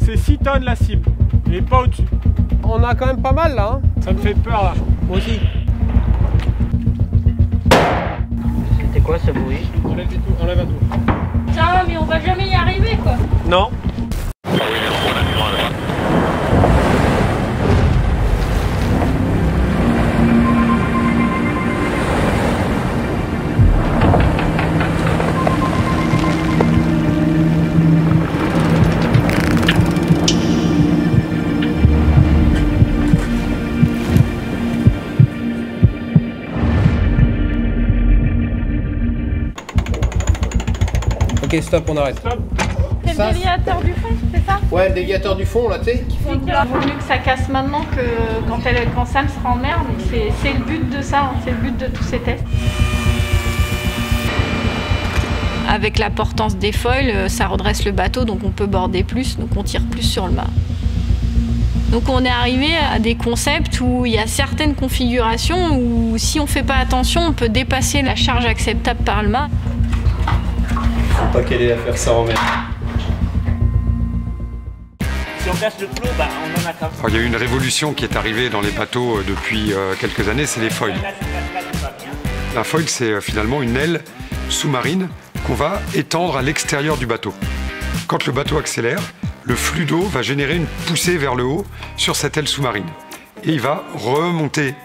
c'est 6 tonnes la cible, et pas au-dessus. On a quand même pas mal là. Hein. Ça me fait peur là. Moi aussi. C'était quoi ce bruit? Enlève un tout. Ça, mais on va jamais y arriver quoi. Non. Ok, stop, on arrête. Stop. C'est le déviateur du fond, c'est ça? Ouais, le déviateur du fond là, tu sais. Il vaut mieux que ça casse maintenant que quand Sam sera en mer. C'est le but de ça, hein. C'est le but de tous ces tests. Avec la portance des foils, ça redresse le bateau, donc on peut border plus, donc on tire plus sur le mât. Donc on est arrivé à des concepts où il y a certaines configurations où si on ne fait pas attention, on peut dépasser la charge acceptable par le mât. Faut pas qu'elle ait à faire ça en mer. Si on casse le flot, bah, on en a comme ça. Il y a eu une révolution qui est arrivée dans les bateaux depuis quelques années, c'est les foils. Un foil, c'est finalement une aile sous-marine qu'on va étendre à l'extérieur du bateau. Quand le bateau accélère, le flux d'eau va générer une poussée vers le haut sur cette aile sous-marine. Et il va remonter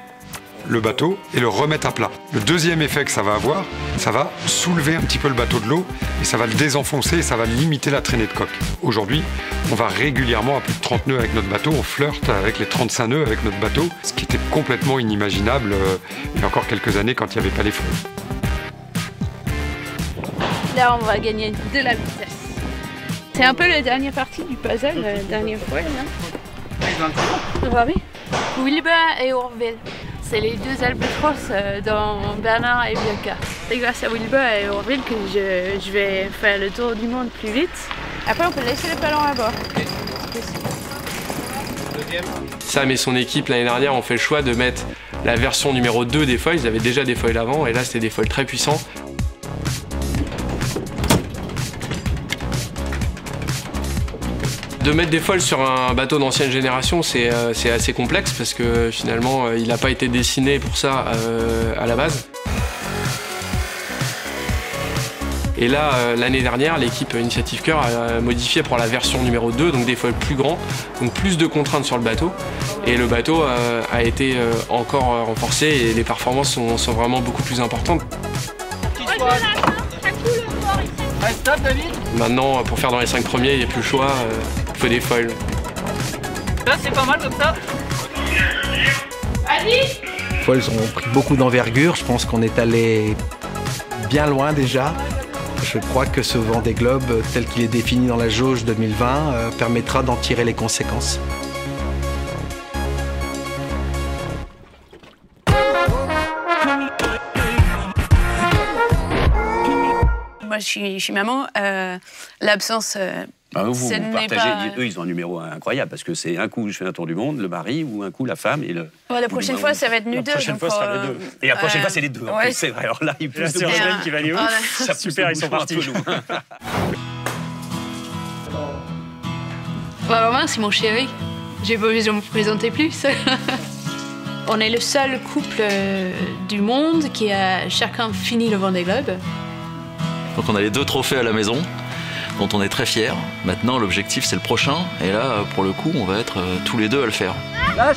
le bateau et le remettre à plat. Le deuxième effet que ça va avoir, ça va soulever un petit peu le bateau de l'eau et ça va le désenfoncer et ça va limiter la traînée de coque. Aujourd'hui, on va régulièrement à plus de 30 nœuds avec notre bateau, on flirte avec les 35 nœuds avec notre bateau, ce qui était complètement inimaginable il y a encore quelques années quand il n'y avait pas les fonds. Là, on va gagner de la vitesse. C'est un peu la dernière partie du puzzle, la dernière fois. Oui. Wilbur et Orville. C'est les deux albatros dans Bernard et Bianca. C'est grâce à Wilbur et Orville que je vais faire le tour du monde plus vite. Après, on peut laisser le ballon à bord. Sam et son équipe, l'année dernière, ont fait le choix de mettre la version numéro 2 des foils. Ils avaient déjà des foils avant, et là, c'était des foils très puissants. De mettre des foils sur un bateau d'ancienne génération, c'est assez complexe parce que finalement, il n'a pas été dessiné pour ça à la base. Et là, l'année dernière, l'équipe Initiative Cœur a modifié pour la version numéro 2, donc des foils plus grands, donc plus de contraintes sur le bateau. Et le bateau a été encore renforcé et les performances sont vraiment beaucoup plus importantes. Stop, David. Maintenant, pour faire dans les 5 premiers, il n'y a plus le choix, il faut des foils. Là, c'est pas mal comme ça. Les foils ont pris beaucoup d'envergure, je pense qu'on est allé bien loin déjà. Je crois que ce Vendée Globe, tel qu'il est défini dans la jauge 2020, permettra d'en tirer les conséquences. Moi, je suis maman. L'absence. Vous partagez, eux, ils ont un numéro incroyable parce que c'est un coup je fais un tour du monde, le mari, ou un coup la femme et le. La prochaine fois, ça va être nous deux. La prochaine fois, ça sera les deux. Et la prochaine fois, c'est les deux. Ouais. C'est vrai. Alors là, il pousse C'est Roselyne qui va aller où? Ça super, ils sont partis. Maman, c'est mon chéri. J'ai pas besoin de me présenter plus. On est le seul couple du monde qui a chacun fini le Vendée Globe. Donc on a les 2 trophées à la maison, dont on est très fiers. Maintenant, l'objectif, c'est le prochain. Et là, pour le coup, on va être tous les deux à le faire. Lâche.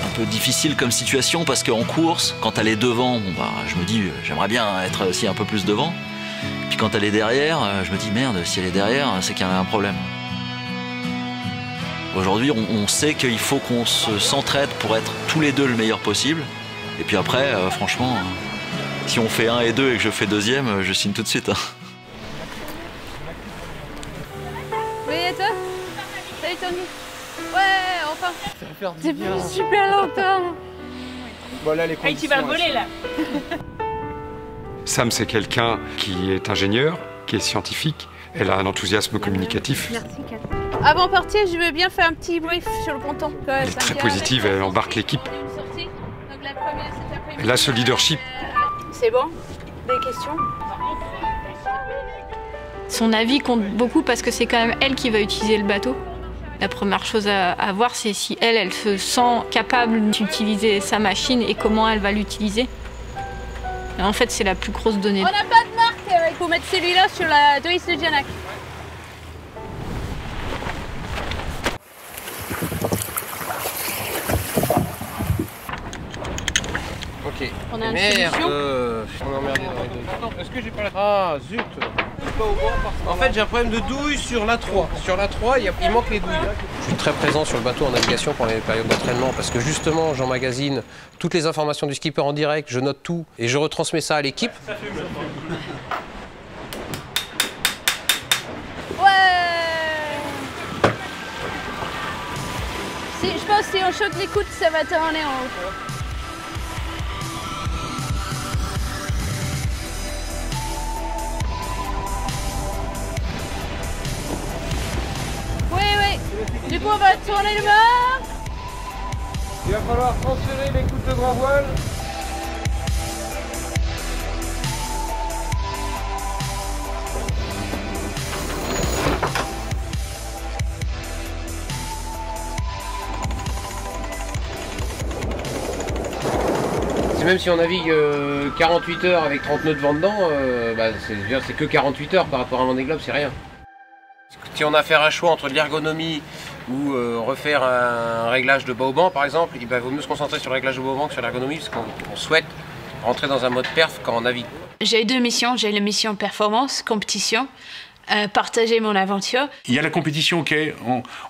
Un peu difficile comme situation parce qu'en course, quand elle est devant, bon, bah, je me dis, j'aimerais bien être aussi un peu plus devant. Puis quand elle est derrière, je me dis, merde, si elle est derrière, c'est qu'il y a un problème. Aujourd'hui, on sait qu'il faut qu'on s'entraide pour être tous les deux le meilleur possible. Et puis après, franchement, si on fait 1 et 2 et que je fais 2e, je signe tout de suite. Oui, et toi? Salut Tony. Ouais, enfin. Depuis super longtemps. Voilà les Hey, tu vas voler là. Sam, c'est quelqu'un qui est ingénieur, qui est scientifique. Elle a un enthousiasme communicatif. Merci, Catherine. Avant de partir, je veux bien faire un petit brief sur le ponton. Elle est très positive, elle embarque l'équipe. Elle a ce leadership. C'est bon? Des questions? Son avis compte beaucoup parce que c'est quand même elle qui va utiliser le bateau. La première chose à voir, c'est si elle se sent capable d'utiliser sa machine et comment elle va l'utiliser. En fait, c'est la plus grosse donnée. On n'a pas de marque, il faut mettre celui-là sur la Doris de Dianac. Ok. On a une Merde. solution. On est emmerdé dans les deux. Attends, est-ce que j'ai pas la... Ah, zut. En fait, j'ai un problème de douille sur l'A3. Sur l'A3, il manque les douilles. Je suis très présent sur le bateau en navigation pendant les périodes d'entraînement parce que justement, j'emmagasine toutes les informations du skipper en direct, je note tout et je retransmets ça à l'équipe. Ouais. Si, je pense que si on choque les coudes, ça va tourner en haut. Du coup, on va tourner le mât. Il va falloir transférer les coudes de grand voile. Même si on navigue 48 heures avec 30 nœuds de vent dedans, c'est que 48 heures par rapport à un Vendée Globe, c'est rien. Si on a à faire un choix entre l'ergonomie ou refaire un réglage de bas au banc par exemple, il vaut mieux se concentrer sur le réglage de bas au banc que sur l'ergonomie parce qu'on souhaite rentrer dans un mode perf quand on navigue. J'ai deux missions, j'ai la mission performance, compétition, partager mon aventure. Il y a la compétition, ok,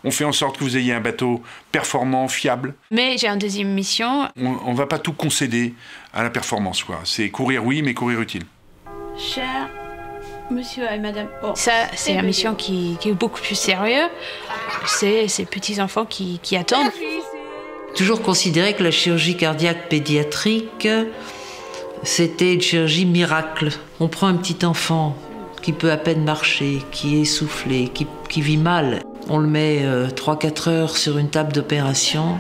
on fait en sorte que vous ayez un bateau performant, fiable. Mais j'ai une deuxième mission. On ne va pas tout concéder à la performance, quoi. C'est courir oui, mais courir utile. Cher monsieur et madame. Oh. Ça, c'est une mission qui est beaucoup plus sérieuse. C'est ces petits-enfants qui attendent. Toujours considéré que la chirurgie cardiaque pédiatrique, c'était une chirurgie miracle. On prend un petit enfant qui peut à peine marcher, qui est essoufflé, qui vit mal. On le met 3-4 heures sur une table d'opération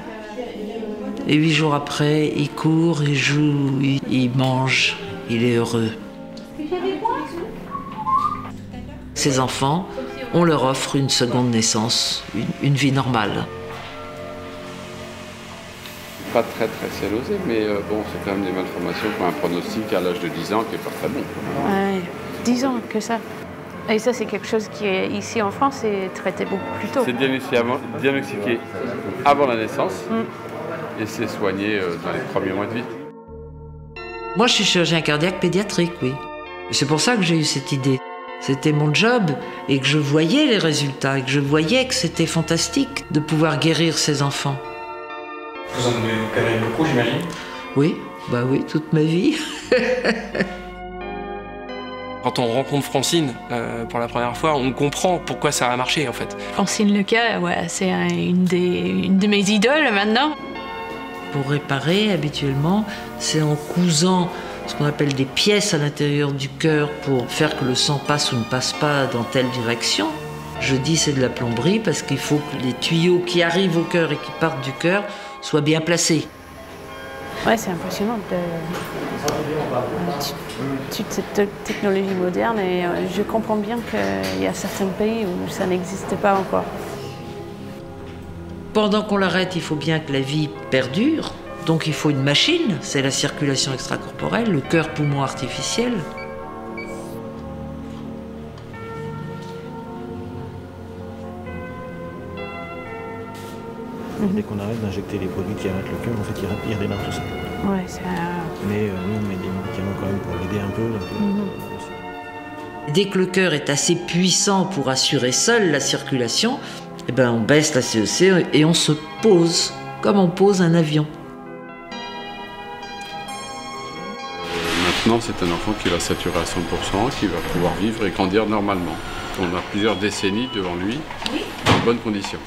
et 8 jours après, il court, il joue, il mange, il est heureux. Ces enfants, on leur offre une seconde naissance, une vie normale. Pas très scellosé, mais bon, c'est quand même des malformations qui ont un pronostic à l'âge de 10 ans qui n'est pas très bon. Ouais, 10 ans que ça. Et ça, c'est quelque chose qui est ici en France est traité beaucoup plus tôt. C'est diagnostiqué avant la naissance et c'est soigné dans les premiers mois de vie. Moi, je suis chirurgien cardiaque pédiatrique, oui. C'est pour ça que j'ai eu cette idée. C'était mon job et que je voyais les résultats et que je voyais que c'était fantastique de pouvoir guérir ces enfants. Vous en avez beaucoup, j'imagine? Oui, bah oui, toute ma vie. Quand on rencontre Francine pour la première fois, on comprend pourquoi ça a marché en fait. Francine Lecas, ouais, c'est une de mes idoles maintenant. Pour réparer, habituellement, c'est en cousant ce qu'on appelle des pièces à l'intérieur du cœur pour faire que le sang passe ou ne passe pas dans telle direction. Je dis c'est de la plomberie parce qu'il faut que les tuyaux qui arrivent au cœur et qui partent du cœur soient bien placés. Ouais, c'est impressionnant toute cette technologie moderne et je comprends bien qu'il y a certains pays où ça n'existe pas encore. Pendant qu'on l'arrête, il faut bien que la vie perdure. Donc il faut une machine, c'est la circulation extracorporelle, le cœur-poumon artificiel. Dès qu'on arrête d'injecter les produits qui arrêtent le cœur, en fait, il redémarre tout seul. Ouais, ça... Mais nous, on met des médicaments quand même pour l'aider un peu. Dès que le cœur est assez puissant pour assurer seul la circulation, eh ben on baisse la CEC et on se pose, comme on pose un avion. Maintenant, c'est un enfant qui va saturer à 100%, qui va pouvoir vivre et grandir normalement. On a plusieurs décennies devant lui, en bonnes conditions.